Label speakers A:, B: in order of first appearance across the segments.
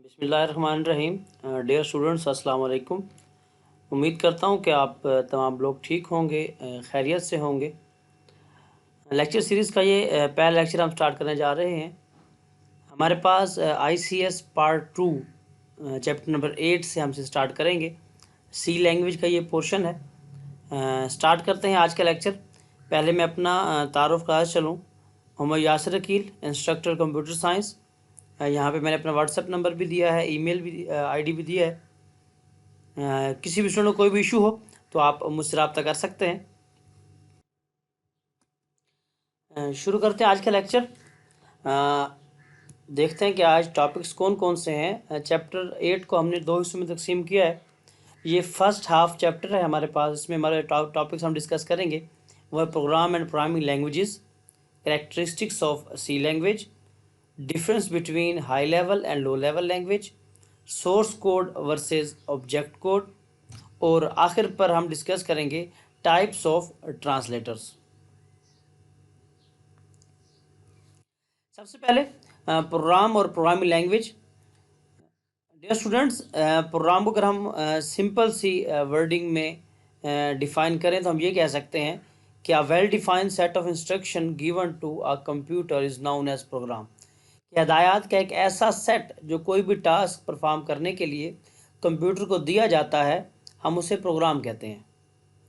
A: बिस्मिल्लाहिर्रहमानिर्रहीम। Dear students, अस्सलाम वालेकुम। उम्मीद करता हूँ कि आप तमाम लोग ठीक होंगे, खैरियत से होंगे। लेक्चर सीरीज़ का ये पहला लेक्चर हम स्टार्ट करने जा रहे हैं। हमारे पास ICS पार्ट 2 चैप्टर नंबर 8 से हमसे स्टार्ट करेंगे। सी लैंग्वेज का ये पोर्शन है। स्टार्ट करते हैं आज का लेक्चर। पहले मैं अपना तारुफ क्लास चलूँ। Mohammad Yasir Aqeel, instructor computer science. यहाँ पे मैंने अपना व्हाट्सएप नंबर भी दिया है, ईमेल भी आईडी भी दिया है। किसी भी स्टूडेंट को कोई भी इशू हो तो आप मुझसे रब्ता कर सकते हैं। शुरू करते हैं आज का लेक्चर। देखते हैं कि आज टॉपिक्स कौन कौन से हैं। चैप्टर 8 को हमने 2 हिस्सों में तकसीम किया है। ये फर्स्ट हाफ चैप्टर है हमारे पास। इसमें हमारे टॉपिक्स हम डिस्कस करेंगे वह program and programming languages, characteristics of C language, difference between high level and low level language, source code versus object code, और आखिर पर हम डिस्कस करेंगे टाइप्स ऑफ ट्रांसलेटर्स। सबसे पहले प्रोग्राम और programming language. Dear students, program को अगर हम सिंपल सी वर्डिंग में डिफाइन करें तो हम ये कह सकते हैं कि a well defined set of instruction given to a computer is known as program. कि हदायत का एक ऐसा सेट जो कोई भी टास्क परफॉर्म करने के लिए कंप्यूटर को दिया जाता है, हम उसे प्रोग्राम कहते हैं।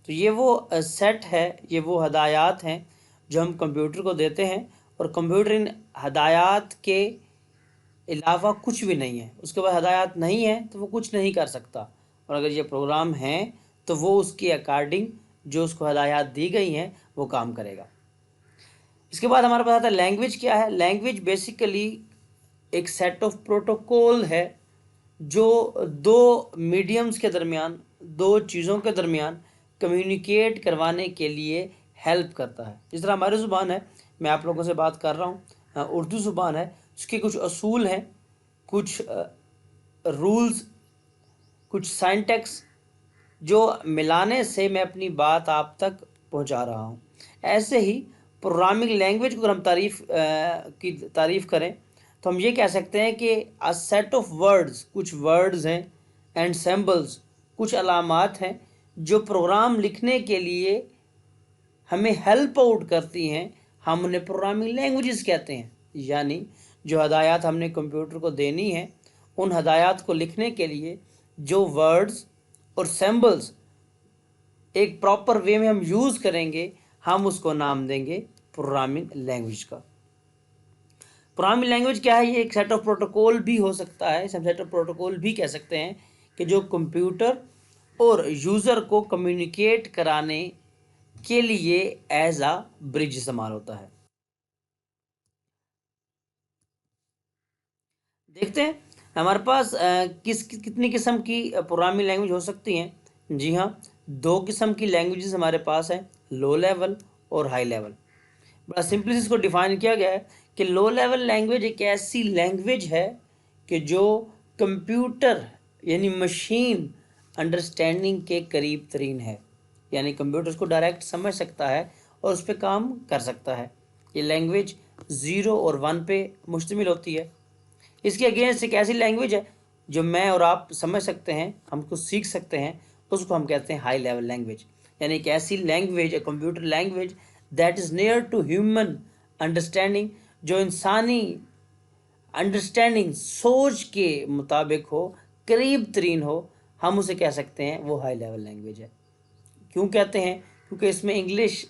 A: तो ये वो सेट है, ये वो हदायत हैं जो हम कंप्यूटर को देते हैं, और कंप्यूटर इन हदायत के अलावा कुछ भी नहीं है। उसके बाद हदायत नहीं है तो वो कुछ नहीं कर सकता, और अगर ये प्रोग्राम है तो वो उसके अकॉर्डिंग जो उसको हदायत दी गई हैं वो काम करेगा। इसके बाद हमारे पास आता है लैंग्वेज। क्या है लैंग्वेज? बेसिकली एक सेट ऑफ प्रोटोकॉल है जो दो मीडियम्स के दरमियान, दो चीज़ों के दरमियान कम्युनिकेट करवाने के लिए हेल्प करता है। जिस तरह हमारी ज़ुबान है, मैं आप लोगों से बात कर रहा हूँ, उर्दू ज़ुबान है, उसके कुछ असूल हैं, कुछ रूल्स, कुछ सिंटैक्स जो मिलाने से मैं अपनी बात आप तक पहुंचा रहा हूं। ऐसे ही प्रोग्रामिंग लैंग्वेज को अगर हम की तारीफ़ करें तो हम ये कह सकते हैं कि अ सेट ऑफ वर्ड्स, कुछ वर्ड्स हैं, एंड सिंबल्स, कुछ अलामात हैं जो प्रोग्राम लिखने के लिए हमें हेल्प आउट करती हैं। हम उन्हें प्रोग्रामिंग लैंग्वेजेस कहते हैं। यानी जो हदायत हमने कंप्यूटर को देनी है, उन हदायत को लिखने के लिए जो वर्ड्स और सिंबल्स एक प्रॉपर वे में हम यूज़ करेंगे, हम उसको नाम देंगे प्रोग्रामिंग लैंग्वेज का। प्रोग्रामिंग लैंग्वेज क्या है? ये एक सेट ऑफ प्रोटोकॉल भी हो सकता है। इसे हम सेट ऑफ प्रोटोकॉल भी कह सकते हैं कि जो कंप्यूटर और यूज़र को कम्युनिकेट कराने के लिए एज अ ब्रिज इस्तेमाल होता है। देखते हैं हमारे पास कितनी किस्म की प्रोग्रामिंग लैंग्वेज हो सकती हैं। जी हाँ, दो किस्म की लैंग्वेजेस हमारे पास हैं, लो लेवल और हाई लेवल। बड़ा सिंपली इसको डिफाइन किया गया है कि लो लेवल लैंग्वेज एक ऐसी लैंग्वेज है कि जो कंप्यूटर यानी मशीन अंडरस्टैंडिंग के करीब तरीन है। यानी कंप्यूटर उसको डायरेक्ट समझ सकता है और उस पर काम कर सकता है। ये लैंग्वेज 0 और 1 पे मुश्तमिल होती है। इसके अगेंस्ट एक ऐसी लैंग्वेज है जो मैं और आप समझ सकते हैं, हमको सीख सकते हैं, उसको हम कहते हैं हाई लेवल लैंग्वेज। यानी एक ऐसी language, computer language that is near to human understanding, जो इंसानी अंडरस्टैंडिंग, सोच के मुताबिक हो, करीब तरीन हो, हम उसे कह सकते हैं वो हाई लेवल लैंग्वेज है। क्यों कहते हैं? क्योंकि इसमें इंग्लिश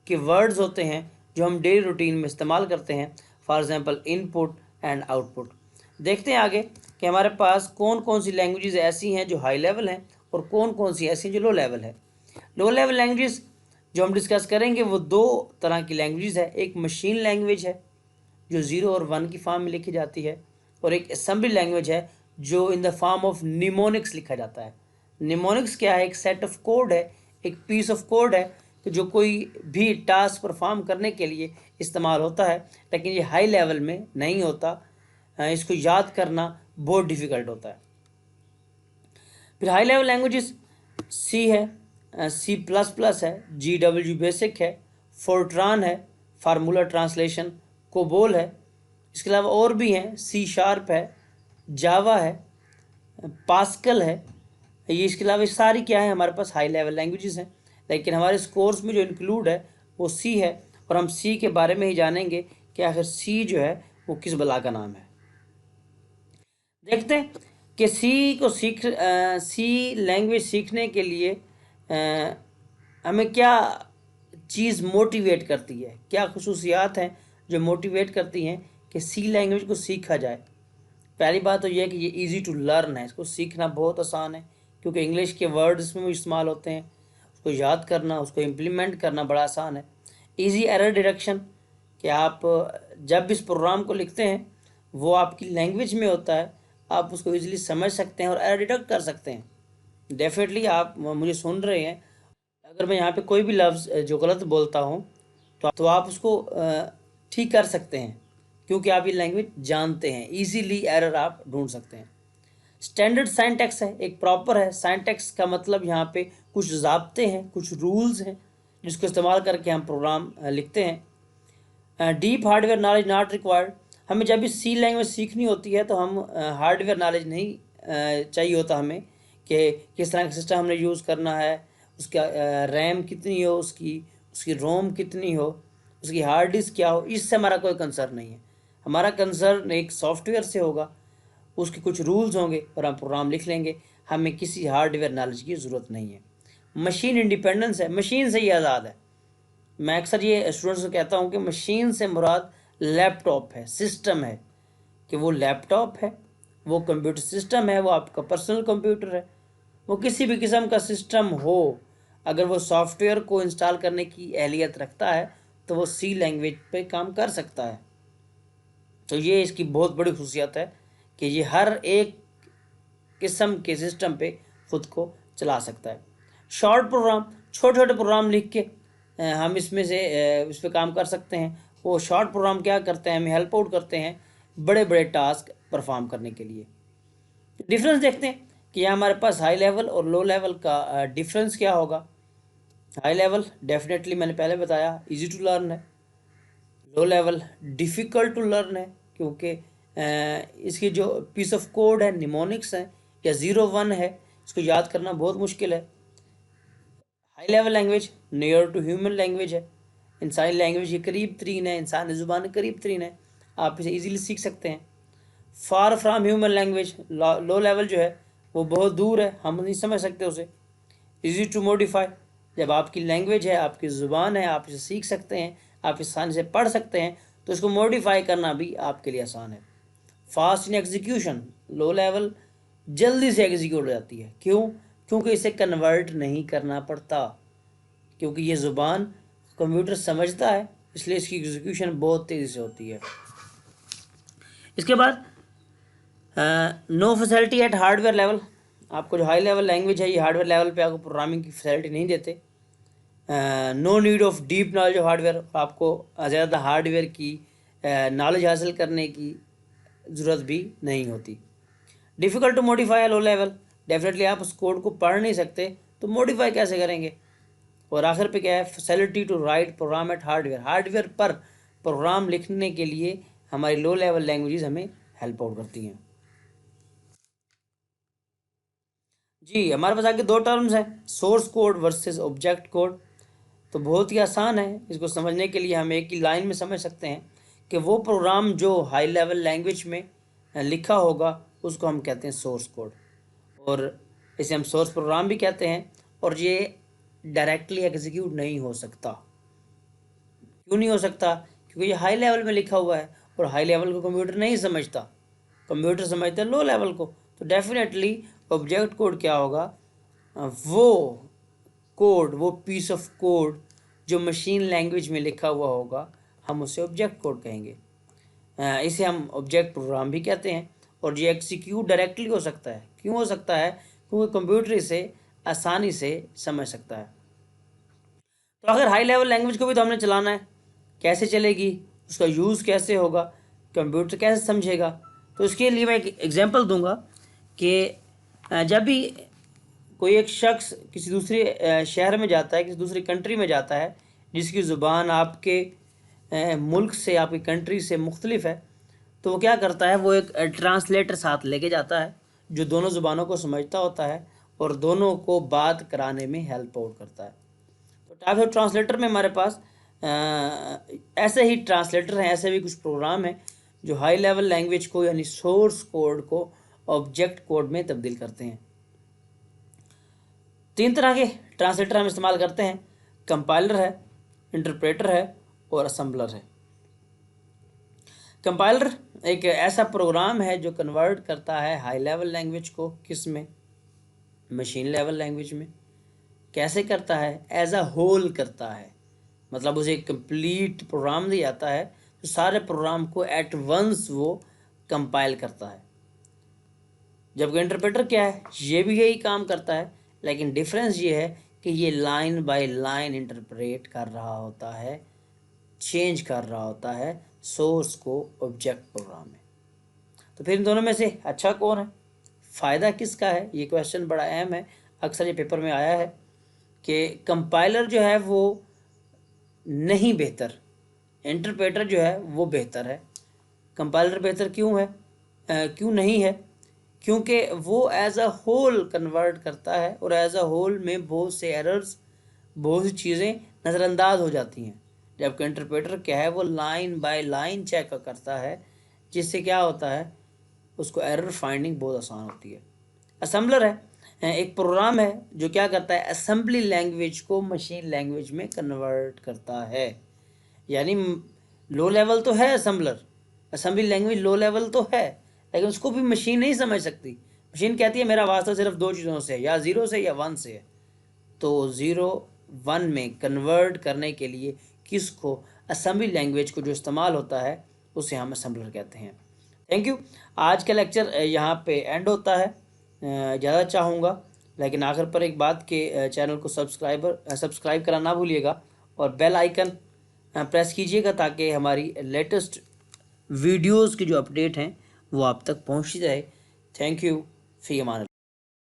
A: के वर्ड्स होते हैं जो हम डेली रूटीन में इस्तेमाल करते हैं। For example input and output. देखते हैं आगे कि हमारे पास कौन कौन सी लैंग्वेजेस ऐसी हैं जो हाई लेवल हैं और कौन कौन सी ऐसी हैं जो लो लेवल है। लो लेवल लैंग्वेजेस जो हम डिस्कस करेंगे वो दो तरह की लैंग्वेजेस है। एक मशीन लैंग्वेज है जो 0 और 1 की फॉर्म में लिखी जाती है, और एक असेंबली लैंग्वेज है जो in the form of mnemonics लिखा जाता है। निमोनिक्स क्या है? एक सेट ऑफ कोड है, एक पीस ऑफ कोड है कि जो कोई भी टास्क परफॉर्म करने के लिए इस्तेमाल होता है, लेकिन ये हाई लेवल में नहीं होता। इसको याद करना बहुत डिफ़िकल्ट होता है। फिर हाई लेवल लैंग्वेजेस सी है, C++ है, GW बेसिक है, फोर्ट्रान है, फार्मूला ट्रांसलेशन, कोबोल है। इसके अलावा और भी हैं, C# है जावा है, पास्कल है, ये इसके अलावा सारी क्या है हमारे पास हाई लेवल लैंग्वेजेस हैं। लेकिन हमारे इस कोर्स में जो इंक्लूड है वो सी है, और हम सी के बारे में ही जानेंगे कि आखिर सी जो है वो किस बला का नाम है। देखते हैं कि सी लैंग्वेज सीखने के लिए हमें क्या चीज़ मोटिवेट करती है, क्या खसूसियात हैं जो मोटिवेट करती हैं कि सी लैंग्वेज को सीखा जाए। पहली बात तो यह है कि ये इजी टू लर्न है, इसको सीखना बहुत आसान है, क्योंकि इंग्लिश के वर्ड इसमें इस्तेमाल होते हैं। उसको याद करना, उसको इम्प्लीमेंट करना बड़ा आसान है। इजी एरर डिडक्शन, कि आप जब इस प्रोग्राम को लिखते हैं वो आपकी लैंग्वेज में होता है, आप उसको इजीली समझ सकते हैं और एरर डिडक्ट कर सकते हैं। डेफिनेटली आप मुझे सुन रहे हैं, अगर मैं यहाँ पे कोई भी लफ्ज़ जो गलत बोलता हूँ तो आप उसको ठीक कर सकते हैं, क्योंकि आप ये लैंग्वेज जानते हैं। इजीली एरर आप ढूंढ सकते हैं। स्टैंडर्ड साइंटैक्स है, एक प्रॉपर है। साइंटैक्स का मतलब यहाँ पे कुछ ज़ाब्ते हैं, कुछ रूल्स हैं जिसको इस्तेमाल करके हम प्रोग्राम लिखते हैं। Deep hardware knowledge not required, हमें जब भी सी लैंग्वेज सीखनी होती है तो हम हार्डवेयर नॉलेज नहीं चाहिए होता हमें, कि किस तरह का सिस्टम हमने यूज़ करना है, उसका रैम कितनी हो, उसकी रोम कितनी हो, उसकी हार्ड डिस्क क्या हो, इससे हमारा कोई कंसर्न नहीं है। हमारा कंसर्न एक सॉफ्टवेयर से होगा, उसके कुछ रूल्स होंगे और हम प्रोग्राम लिख लेंगे। हमें किसी हार्डवेयर नॉलेज की ज़रूरत नहीं है। मशीन इंडिपेंडेंस है, मशीन से ही आज़ाद है। मैं अक्सर ये स्टूडेंट्स को कहता हूँ कि मशीन से मुराद लैपटॉप है, सिस्टम है, कि वो लैपटॉप है, वो कंप्यूटर सिस्टम है, वो आपका पर्सनल कंप्यूटर है, वो किसी भी किस्म का सिस्टम हो, अगर वो सॉफ्टवेयर को इंस्टॉल करने की अहलियत रखता है तो वो सी लैंग्वेज पे काम कर सकता है। तो ये इसकी बहुत बड़ी खुशियत है कि ये हर एक किस्म के सिस्टम पे खुद को चला सकता है। शॉर्ट प्रोग्राम, छोटे छोटे प्रोग्राम लिख के हम इसमें से इस पर काम कर सकते हैं। वो शॉर्ट प्रोग्राम क्या करते हैं, हमें हेल्प आउट करते हैं बड़े बड़े टास्क परफॉर्म करने के लिए। डिफरेंस देखते हैं कि यहाँ हमारे पास हाई लेवल और लो लेवल का डिफरेंस क्या होगा। हाई लेवल डेफिनेटली मैंने पहले बताया इजी टू लर्न है। Low level difficult to learn है, क्योंकि इसकी जो पीस ऑफ कोड है निमोनिक्स है या 0 1 है, इसको याद करना बहुत मुश्किल है। High level language near to human language है, इंसानी लैंग्वेज के करीब तरीन है, इंसानी ज़ुबान के करीब तरीन है, आप इसे इजीली सीख सकते हैं। फार from human language, low level जो है वो बहुत दूर है, हम नहीं समझ सकते उसे। इजी टू मॉडिफाई, जब आपकी लैंग्वेज है, आपकी ज़ुबान है, आप इसे सीख सकते हैं, आप आसानी से पढ़ सकते हैं, तो इसको मॉडिफाई करना भी आपके लिए आसान है। Fast in execution, low level जल्दी से एग्जीक्यूट हो जाती है। क्यों? क्योंकि इसे कन्वर्ट नहीं करना पड़ता, क्योंकि ये ज़ुबान कंप्यूटर समझता है, इसलिए इसकी एग्जीक्यूशन बहुत तेज़ी से होती है। इसके बाद no facility at hardware level, आपको जो हाई लेवल लैंग्वेज है ये हार्डवेयर लेवल पे आपको प्रोग्रामिंग की फैसिलिटी नहीं देते। No need of deep knowledge of hardware, आपको ज़्यादा हार्डवेयर की नॉलेज हासिल करने की ज़रूरत भी नहीं होती। Difficult to modify low level, definitely आप उस कोड को पढ़ नहीं सकते तो मॉडिफाई कैसे करेंगे। और आखिर पे क्या है, facility to write program at hardware, hardware पर प्रोग्राम लिखने के लिए हमारी लो लेवल लैंग्वेजेस हमें हेल्प आउट करती हैं। जी, हमारे पास आगे दो टर्म्स हैं, source code versus object code. तो बहुत ही आसान है, इसको समझने के लिए हम एक ही लाइन में समझ सकते हैं कि वो प्रोग्राम जो हाई लेवल लैंग्वेज में लिखा होगा उसको हम कहते हैं सोर्स कोड, और इसे हम सोर्स प्रोग्राम भी कहते हैं। और ये डायरेक्टली एग्जीक्यूट नहीं हो सकता। क्यों नहीं हो सकता? क्योंकि ये हाई लेवल में लिखा हुआ है, और हाई लेवल को कंप्यूटर नहीं समझता, कंप्यूटर समझता है लो लेवल को। तो डेफिनेटली ऑब्जेक्ट कोड क्या होगा, वो कोड, वो पीस ऑफ कोड जो मशीन लैंग्वेज में लिखा हुआ होगा, हम उसे ऑब्जेक्ट कोड कहेंगे। इसे हम ऑब्जेक्ट प्रोग्राम भी कहते हैं, और ये एग्जीक्यूट डायरेक्टली हो सकता है। क्यों हो सकता है? क्योंकि कंप्यूटर इसे आसानी से समझ सकता है। तो अगर हाई लेवल लैंग्वेज को भी तो हमने चलाना है, कैसे चलेगी, उसका यूज़ कैसे होगा, कंप्यूटर कैसे समझेगा? तो इसके लिए मैं एक एग्जांपल दूंगा कि जब भी कोई एक शख्स किसी दूसरे शहर में जाता है, किसी दूसरी कंट्री में जाता है, जिसकी ज़ुबान आपके मुल्क से, आपकी कंट्री से मुख्तलिफ है, तो वो क्या करता है, वो एक ट्रांसलेटर साथ लेके जाता है जो दोनों ज़ुबानों को समझता होता है और दोनों को बात कराने में हेल्प आउट करता है। तो टाइप ऑफ ट्रांसलेटर में हमारे पास ऐसे ही ट्रांसलेटर हैं, ऐसे भी कुछ प्रोग्राम हैं जो हाई लेवल लैंग्वेज को यानी सोर्स कोड को ऑब्जेक्ट कोड में तब्दील करते हैं। 3 तरह के ट्रांसलेटर हम इस्तेमाल करते हैं, कंपाइलर है, इंटरप्रेटर है और असेंबलर है। कंपाइलर एक ऐसा प्रोग्राम है जो कन्वर्ट करता है हाई लेवल लैंग्वेज को किस में, मशीन लेवल लैंग्वेज में। कैसे करता है, एज अ होल करता है, मतलब उसे एक कंप्लीट प्रोग्राम दिया जाता है तो सारे प्रोग्राम को एट वंस वो कंपाइल करता है। जबकि इंटरप्रेटर क्या है, ये भी यही काम करता है, लेकिन डिफरेंस ये है कि ये लाइन बाय लाइन इंटरप्रेट कर रहा होता है, चेंज कर रहा होता है सोर्स को ऑब्जेक्ट प्रोग्राम में। तो फिर इन दोनों में से अच्छा कौन है, फ़ायदा किसका है, ये क्वेश्चन बड़ा अहम है। अक्सर ये पेपर में आया है कि कंपाइलर जो है वो नहीं बेहतर, इंटरप्रेटर जो है वो बेहतर है। कंपाइलर बेहतर क्यों है, क्यों नहीं है, क्योंकि वो एज अ होल कन्वर्ट करता है और एज अ होल में बहुत से एरर्स, बहुत सी चीज़ें नज़रअंदाज हो जाती हैं। जबकि इंटरप्रेटर क्या है, वो लाइन बाय लाइन चेक करता है, जिससे क्या होता है, उसको एरर फाइंडिंग बहुत आसान होती है। असेंबलर है एक प्रोग्राम है जो क्या करता है, असेंबली लैंग्वेज को मशीन लैंग्वेज में कन्वर्ट करता है। यानी लो लेवल तो है assembler, assembly language low level तो है, लेकिन उसको भी मशीन नहीं समझ सकती। मशीन कहती है मेरा वास्ता सिर्फ 2 चीज़ों से है, या 0 से या 1 से है। तो 0 1 में कन्वर्ट करने के लिए किसको, असेंबली लैंग्वेज को जो इस्तेमाल होता है उसे हम असेंबलर कहते हैं। Thank you. आज का लेक्चर यहाँ पे एंड होता है। ज़्यादा चाहूँगा, लेकिन आखिर पर एक बात के चैनल को सब्सक्राइब करना ना भूलिएगा और बेल आइकन प्रेस कीजिएगा ताकि हमारी लेटेस्ट वीडियोस की जो अपडेट हैं वो आप तक पहुँचती रहे। Thank you, fee Aman.